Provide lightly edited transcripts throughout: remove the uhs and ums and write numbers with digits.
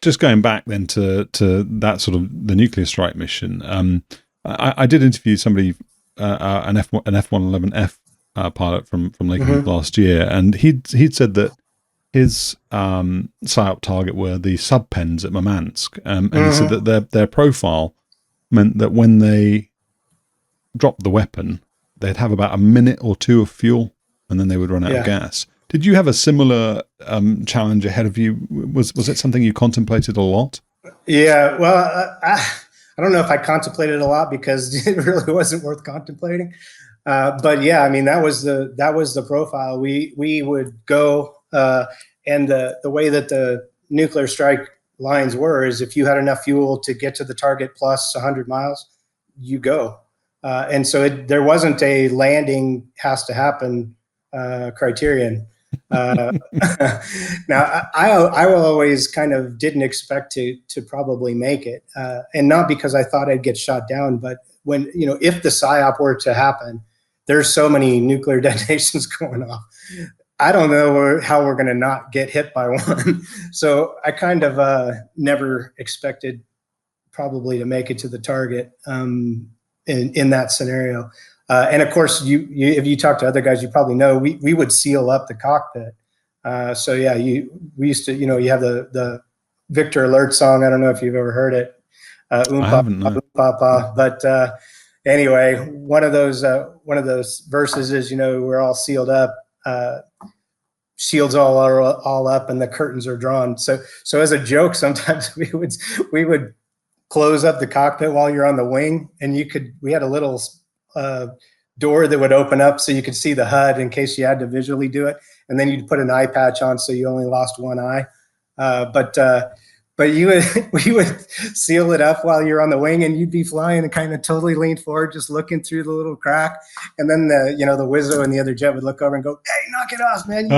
just going back then to that sort of the nuclear strike mission. I did interview somebody, an F-111F pilot from Lakenheath last year, and he'd said that his PSYOP target were the subpens at Murmansk, and he said that their profile meant that when they dropped the weapon, they'd have about a minute or two of fuel, and then they would run out of gas. Did you have a similar challenge ahead of you? Was it something you contemplated a lot? Yeah, well, I don't know if I contemplated a lot because it really wasn't worth contemplating. But yeah, I mean, that was the profile. We would go, and the way that the nuclear strike lines were is if you had enough fuel to get to the target plus 100 miles, you go. And so there wasn't a landing has to happen criterion. Now, I will always kind of didn't expect to probably make it, and not because I thought I'd get shot down, but when if the PSYOP were to happen, there's so many nuclear detonations going off. I don't know how we're going to not get hit by one. So I kind of never expected probably to make it to the target in that scenario. And of course, if you talk to other guys, you probably know we would seal up the cockpit. So yeah, we used to, you have the Victor Alert song. I don't know if you've ever heard it. I haven't, no. But anyway, one of those verses is, we're all sealed up, shields all up, and the curtains are drawn. So as a joke, sometimes we would close up the cockpit while you're on the wing, and we had a little door that would open up so you could see the HUD in case you had to visually do it, and then you'd put an eye patch on so you only lost one eye. But we would seal it up while you're on the wing, and you'd be flying and kind of totally lean forward, just looking through the little crack, and then the Wizzo and the other jet would look over and go, "Hey, knock it off, man!"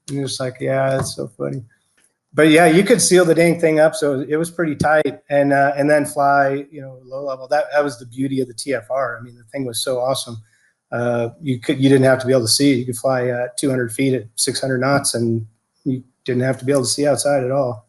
And you're just like, "Yeah, it's so funny." But yeah, you could seal the dang thing up, so it was pretty tight, and then fly, low level. That was the beauty of the TFR. I mean, the thing was so awesome. You didn't have to be able to see it. You could fly 200 feet at 600 knots, and you didn't have to be able to see outside at all.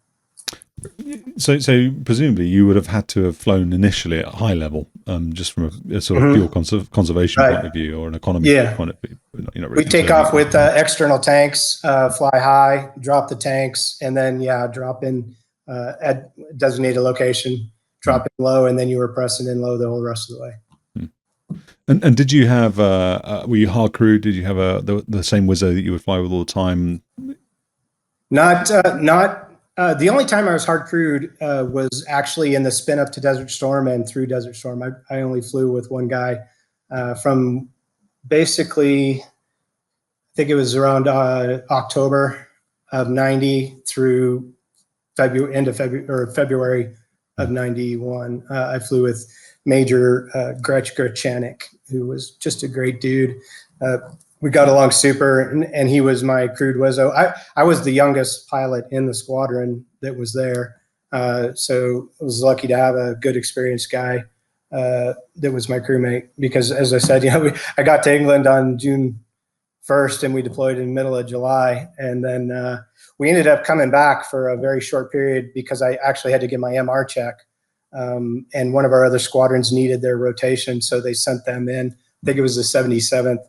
So presumably you would have had to have flown initially at high level, just from a sort of fuel conservation point of view, or an economy point of view. Really we take off with external tanks, fly high, drop the tanks, and then drop in at designated location, drop in low, and then you were pressing in low the whole rest of the way. And did you have were you hard crewed? Did you have the same Wizzo that you would fly with all the time? Not. The only time I was hard crewed was actually in the spin up to Desert Storm and through Desert Storm. I only flew with one guy from basically, I think it was around October of 90 through end of February of 91. I flew with Major Gretch Gretchanik, who was just a great dude. We got along super, and he was my crewed Wizzo. I was the youngest pilot in the squadron that was there, so I was lucky to have a good, experienced guy that was my crewmate. Because, as I said, I got to England on June 1st, and we deployed in the middle of July, and then we ended up coming back for a very short period because I actually had to get my MR check, and one of our other squadrons needed their rotation, so they sent them in. I think it was the 77th.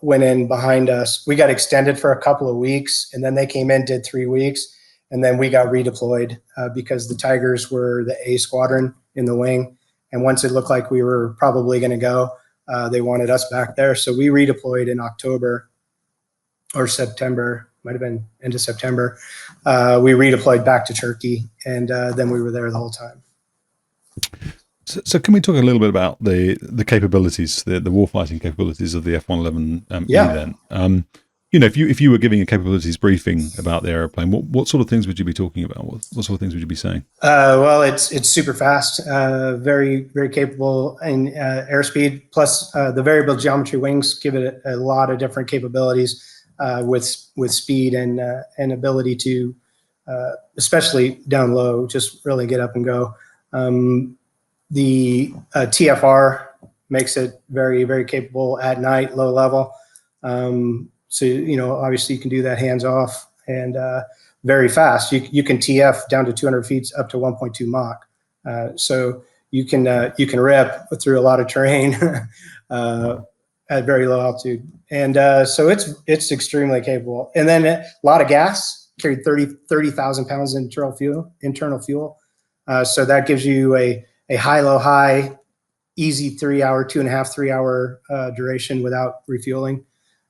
Went in behind us. We got extended for a couple of weeks, and then they came in, did 3 weeks, and then we got redeployed because the Tigers were the A squadron in the wing, and once it looked like we were probably going to go, they wanted us back there. So we redeployed in October or September, might have been end of September. We redeployed back to Turkey, and then we were there the whole time. So can we talk a little bit about the capabilities, the warfighting capabilities of the F-111 then? If you were giving a capabilities briefing about the airplane, what sort of things would you be talking about? What sort of things would you be saying? Well, it's super fast, very, very capable in airspeed, plus the variable geometry wings give it a lot of different capabilities with speed and ability to, especially down low, just really get up and go. The TFR makes it very, very capable at night, low level. So, obviously you can do that hands off. And very fast. You can TF down to 200 feet up to 1.2 Mach. So you can rip through a lot of terrain at very low altitude. And so it's extremely capable. And then a lot of gas, carried 30,000 pounds of internal fuel. So that gives you a high, low, high, easy 3 hour, 2.5, 3 hour duration without refueling.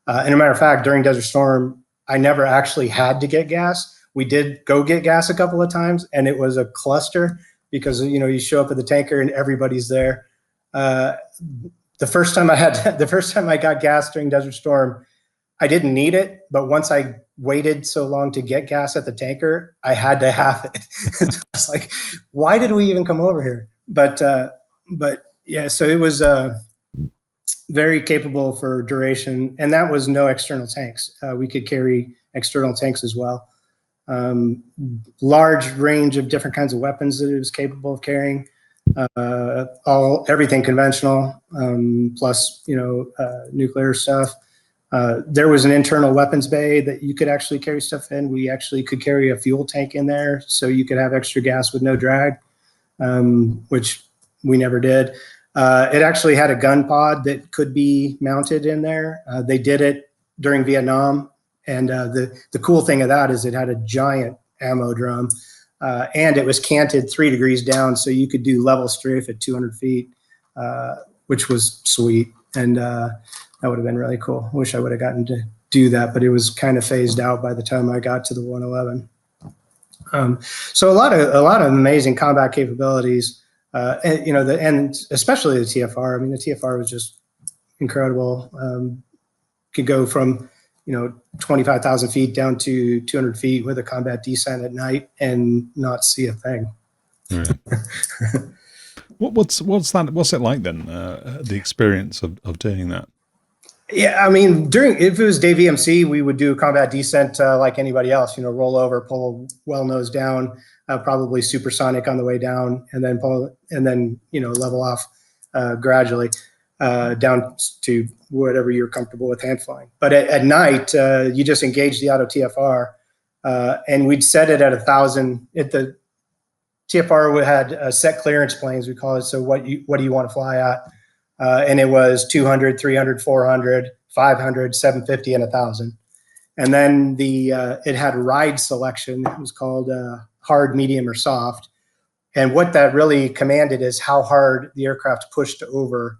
And a matter of fact, during Desert Storm, I never actually had to get gas. We did go get gas a couple of times, and it was a cluster because you show up at the tanker and everybody's there. The first time I got gas during Desert Storm, I didn't need it, but once I waited so long to get gas at the tanker, I had to have it. I was like, why did we even come over here? But yeah, so it was very capable for duration, and that was no external tanks. We could carry external tanks as well. Large range of different kinds of weapons that it was capable of carrying. Everything conventional, plus nuclear stuff. There was an internal weapons bay that you could actually carry stuff in. We actually could carry a fuel tank in there, so you could have extra gas with no drag, which we never did. It actually had a gun pod that could be mounted in there. They did it during Vietnam, and the cool thing of that is it had a giant ammo drum, and it was canted 3 degrees down, so you could do level strafe at 200 feet, which was sweet. And that would have been really cool. I wish I would have gotten to do that, but it was kind of phased out by the time I got to the 111. So a lot of amazing combat capabilities, and especially the TFR. I mean, the TFR was just incredible. Could go from 25,000 feet down to 200 feet with a combat descent at night and not see a thing. Right. What's it like then? The experience of doing that. Yeah, I mean, if it was day VMC, we would do combat descent like anybody else. Roll over, pull well nose down, probably supersonic on the way down, and then level off gradually down to whatever you're comfortable with hand flying. But at night, you just engage the auto TFR, and we'd set it at 1,000. The TFR had set clearance planes, we call it. So what do you want to fly at? And it was 200, 300, 400, 500, 750, and 1,000. And then it had ride selection. It was called hard, medium, or soft. And what that really commanded is how hard the aircraft pushed over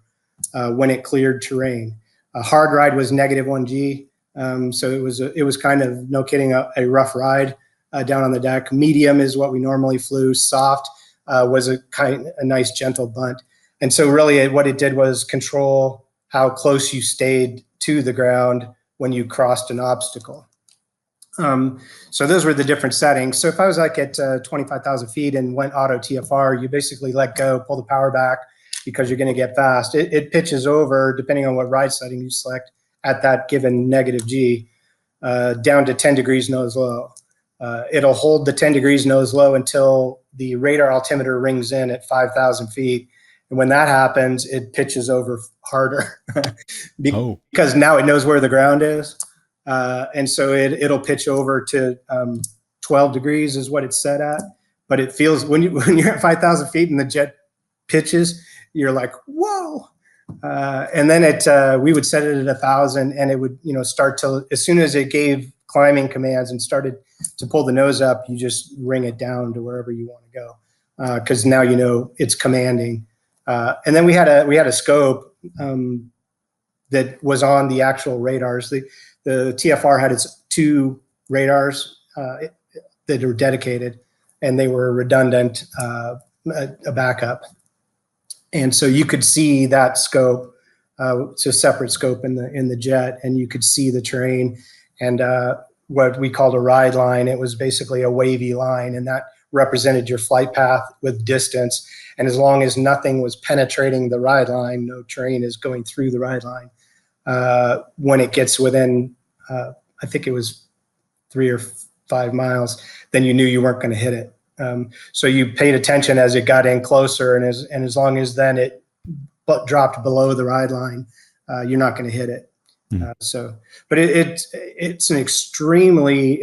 when it cleared terrain. A hard ride was -1G. So it was kind of, no kidding, a rough ride down on the deck. Medium is what we normally flew. Soft was a nice, gentle bunt. And so really what it did was control how close you stayed to the ground when you crossed an obstacle. So those were the different settings. So if I was like at 25,000 feet and went auto TFR, you basically let go, pull the power back because you're going to get fast. It pitches over, depending on what ride setting you select, at that given -G, down to 10 degrees nose low. It'll hold the 10 degrees nose low until the radar altimeter rings in at 5,000 feet. And when that happens, it pitches over harder because now it knows where the ground is. And so it'll pitch over to 12 degrees is what it's set at. But it feels, when you're at 5,000 feet and the jet pitches, you're like, whoa. And then we would set it at 1,000, and it would start to, as soon as it gave climbing commands and started to pull the nose up, you just ring it down to wherever you want to go, because now it's commanding. And then we had a scope that was on the actual radars. The TFR had its 2 radars that were dedicated, and they were redundant, a backup. And so you could see that scope. It's a separate scope in the jet, and you could see the terrain and what we called a ride line. It was basically a wavy line, and that represented your flight path with distance. And as long as nothing was penetrating the ride line, no terrain is going through the ride line. When it gets within, I think it was 3 or 5 miles, then you knew you weren't going to hit it. So you paid attention as it got in closer, and as long as then it dropped below the ride line, you're not going to hit it. Mm. But it's an extremely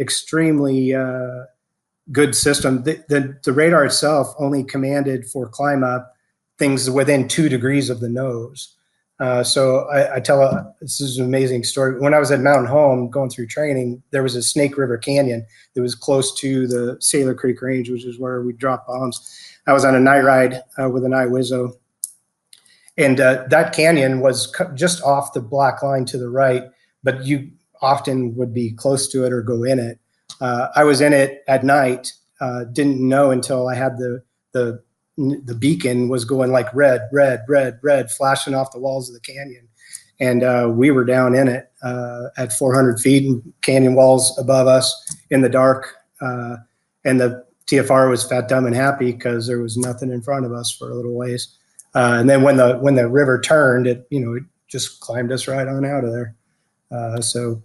good system. The radar itself only commanded for climb up things within 2 degrees of the nose. This is an amazing story. When I was at Mountain Home going through training, there was a Snake River Canyon that was close to the Sailor Creek Range, which is where we dropped bombs. I was on a night ride with an iWizzo, and that canyon was just off the black line to the right, but you often would be close to it or go in it. I was in it at night, didn't know until I had the beacon was going like red, flashing off the walls of the canyon. And we were down in it at 400 feet, and canyon walls above us in the dark. And the TFR was fat, dumb, and happy because there was nothing in front of us for a little ways. And then when the river turned, it just climbed us right on out of there. So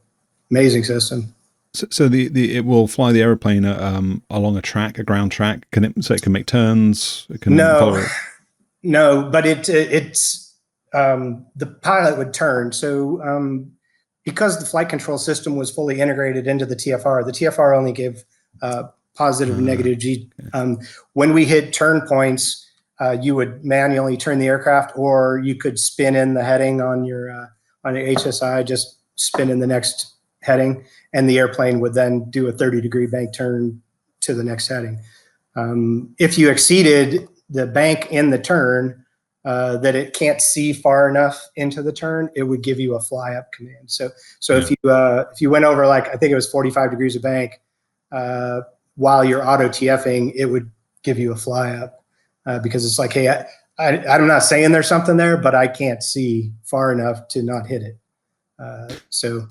amazing system. So it will fly the airplane along a ground track. So it can make turns? It can follow it? No, but it's the pilot would turn. So because the flight control system was fully integrated into the TFR only gave positive and negative G. When we hit turn points, you would manually turn the aircraft, or you could spin in the heading on your HSI, just spin in the next heading, and the airplane would then do a 30-degree bank turn to the next heading. If you exceeded the bank in the turn that it can't see far enough into the turn, it would give you a fly up command. So if you went over, like, I think it was 45 degrees of bank while you're auto TFing, it would give you a fly up because it's like, hey, I'm not saying there's something there, but I can't see far enough to not hit it. So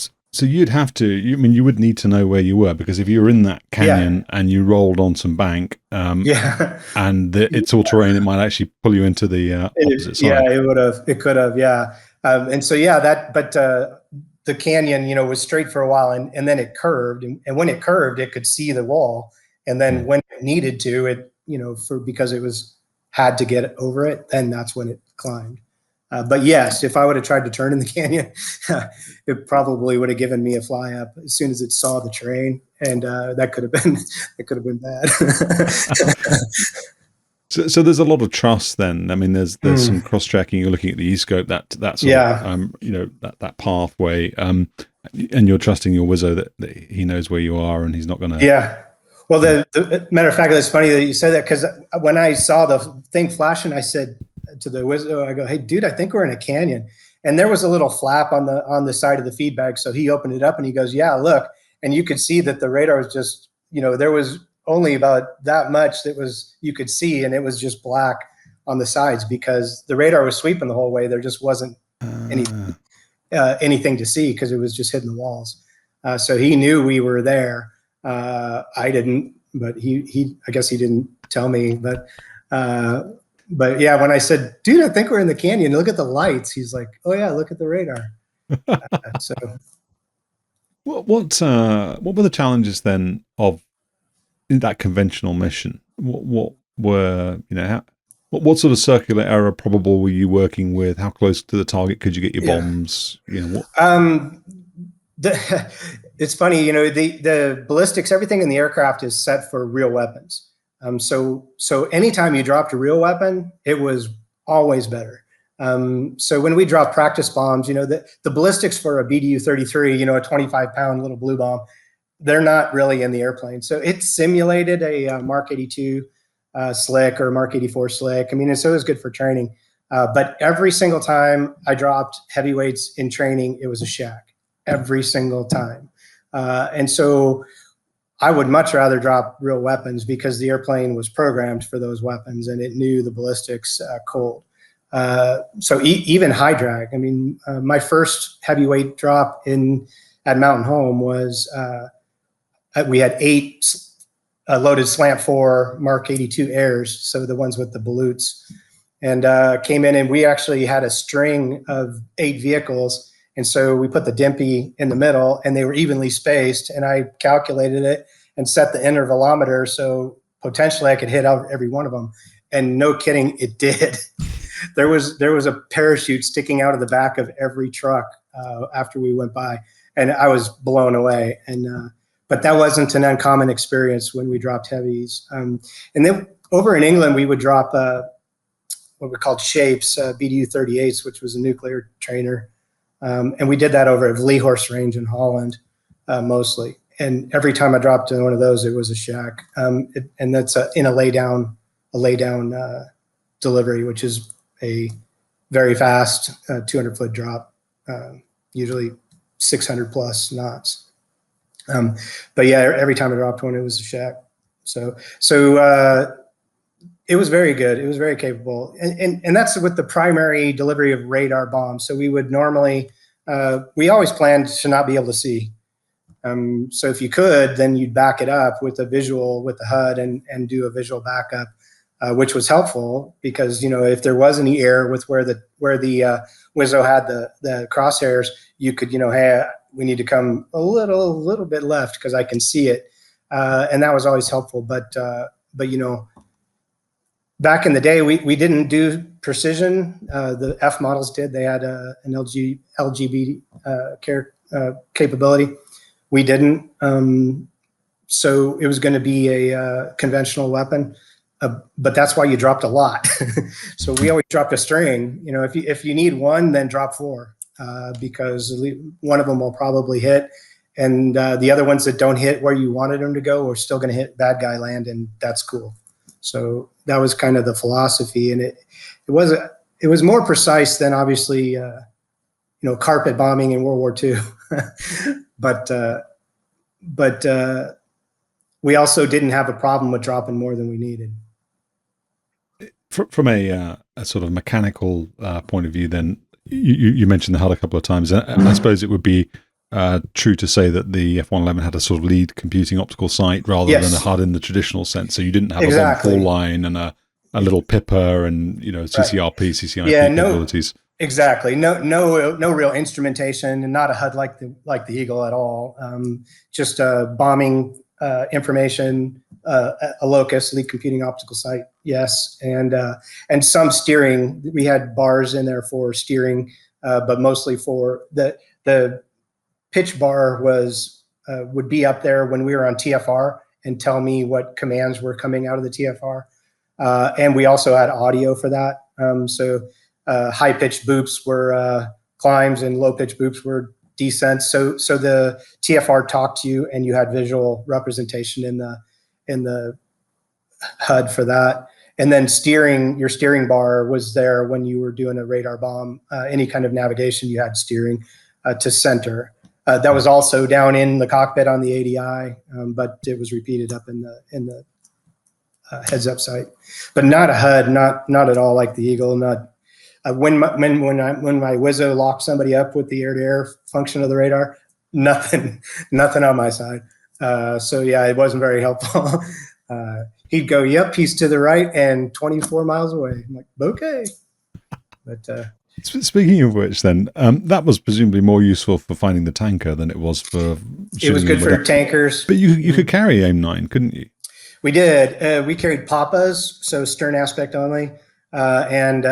you'd have to. You would need to know where you were, because if you were in that canyon and you rolled on some bank, and it's all terrain, it might actually pull you into the opposite side. Yeah, it would have. It could have. Yeah, But the canyon, was straight for a while, and then it curved, and when it curved, it could see the wall, and then when it needed to, it because it had to get over it, then that's when it climbed. But yes, if I would have tried to turn in the canyon, it probably would have given me a fly up as soon as it saw the terrain, and that could have been bad. So there's a lot of trust then. I mean, there's some cross tracking. You're looking at the e-scope, that sort of, that pathway, and you're trusting your Wizzo that he knows where you are and he's not going to. Yeah. Well, the matter of fact, it's funny that you say that, because when I saw the thing flashing, I said to the Wizzo, I go, "Hey, dude, I think we're in a canyon." And there was a little flap on the side of the feed bag. So he opened it up and he goes, "Yeah, look." And you could see that the radar was just, there was only about that much that you could see, and it was just black on the sides because the radar was sweeping the whole way. There just wasn't anything to see because it was just hitting the walls. So he knew we were there. I didn't, but I guess he didn't tell me, but yeah, when I said, "Dude, I think we're in the canyon, look at the lights," he's like, "Oh yeah, look at the radar." So what were the challenges then of that conventional mission? What were, what sort of circular error probable were you working with? How close to the target could you get your bombs? It's funny, the ballistics, everything in the aircraft is set for real weapons. So anytime you dropped a real weapon, it was always better. So when we dropped practice bombs, the ballistics for a BDU-33, a 25-pound little blue bomb, they're not really in the airplane. So it simulated a Mark 82 slick or Mark 84 slick. I mean, so it was good for training. But every single time I dropped heavyweights in training, it was a shack. Every single time. And so I would much rather drop real weapons because the airplane was programmed for those weapons and it knew the ballistics cold. So even high drag. I mean, my first heavyweight drop at Mountain Home was we had 8 loaded slant 4 Mark 82 airs, so the ones with the balutes, and came in, and we actually had a string of 8 vehicles. And so we put the Dimpy in the middle, and they were evenly spaced, and I calculated it and set the intervalometer so potentially I could hit out every one of them. And no kidding, it did. There was a parachute sticking out of the back of every truck after we went by, and I was blown away. And but that wasn't an uncommon experience when we dropped heavies. And then over in England, we would drop what we called shapes, BDU 38s, which was a nuclear trainer. And we did that over at Lea Horse Range in Holland, mostly. And every time I dropped in one of those, it was a shack. And that's in a lay down delivery, which is a very fast 200-foot drop, usually 600 plus knots. But yeah, every time I dropped one, it was a shack. So it was very good. It was very capable. And that's with the primary delivery of radar bombs. So we would normally, we always planned to not be able to see. So if you could, then you'd back it up with a visual with the HUD and do a visual backup, which was helpful because, you know, if there was any error with where the Wizzo had the crosshairs, you could, you know, hey, we need to come a little bit left because I can see it. And that was always helpful. But you know, back in the day, we didn't do precision. The F models did. They had an LGB capability. We didn't. So it was going to be a conventional weapon. But that's why you dropped a lot. So we always dropped a string. You know, if you need one, then drop 4 because one of them will probably hit. And the other ones that don't hit where you wanted them to go are still going to hit bad guy land, and that's cool. So that was kind of the philosophy, and it was more precise than obviously you know, carpet bombing in World War II, but we also didn't have a problem with dropping more than we needed. From a sort of mechanical point of view, then you mentioned the HUD a couple of times. I suppose it would be true to say that the F-111 had a sort of lead computing optical sight rather Yes. than a HUD in the traditional sense. So you didn't have Exactly. a bomb fall line and a little PIPA and, you know, CCRP, CCIP capabilities. Exactly. No real instrumentation, and not a HUD like the Eagle at all. Just bombing information, a locus, lead computing optical site, yes, and some steering. We had bars in there for steering, but mostly for the pitch bar would be up there when we were on TFR and tell me what commands were coming out of the TFR, and we also had audio for that. So high-pitched boops were climbs and low-pitched boops were descents. So the TFR talked to you, and you had visual representation in the HUD for that. And then your steering bar was there when you were doing a radar bomb. Any kind of navigation, you had steering to center. That was also down in the cockpit on the ADI, but it was repeated up in the heads-up sight. But not a HUD, not at all like the Eagle. Not when my Wizzo locked somebody up with the air-to-air function of the radar, nothing on my side. So yeah, it wasn't very helpful. He'd go, "Yep, he's to the right and 24 miles away." I'm like, okay. But speaking of which, then that was presumably more useful for finding the tanker than it was for. It was good for tankers. But you could carry AIM-9, couldn't you? We did. We carried Papas, so stern aspect only, and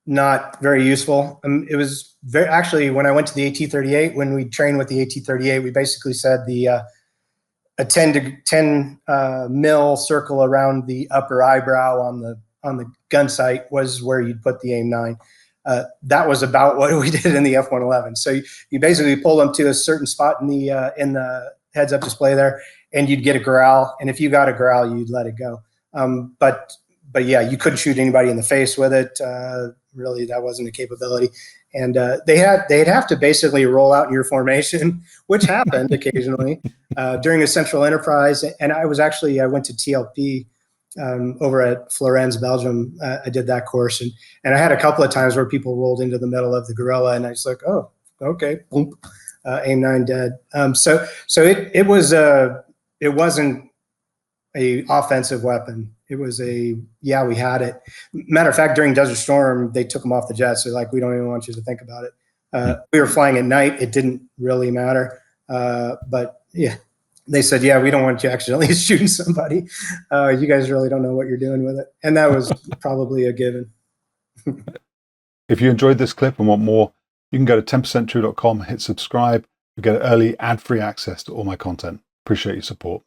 not very useful. It was actually when I went to the AT-38, when we trained with the AT-38, we basically said a 10 mil circle around the upper eyebrow on the gun sight was where you'd put the AIM-9. That was about what we did in the F-111. So you basically pull them to a certain spot in the heads-up display there, and you'd get a growl. And if you got a growl, you'd let it go. But yeah, you couldn't shoot anybody in the face with it. Really, that wasn't a capability. And they'd have to basically roll out in your formation, which happened occasionally during a central enterprise. And I went to TLP over at Florence, Belgium. I did that course, and I had a couple of times where people rolled into the middle of the gorilla, and I was like, oh, okay, boom, AIM-9 dead. So it wasn't a offensive weapon. It was we had it. Matter of fact, during Desert Storm, they took them off the jets. They're like, we don't even want you to think about it. We were flying at night. It didn't really matter. But yeah, they said, yeah, we don't want you accidentally shooting somebody. You guys really don't know what you're doing with it. And that was probably a given. If you enjoyed this clip and want more You can go to 10percenttrue.com, hit subscribe. You get early ad-free access to all my content. Appreciate your support.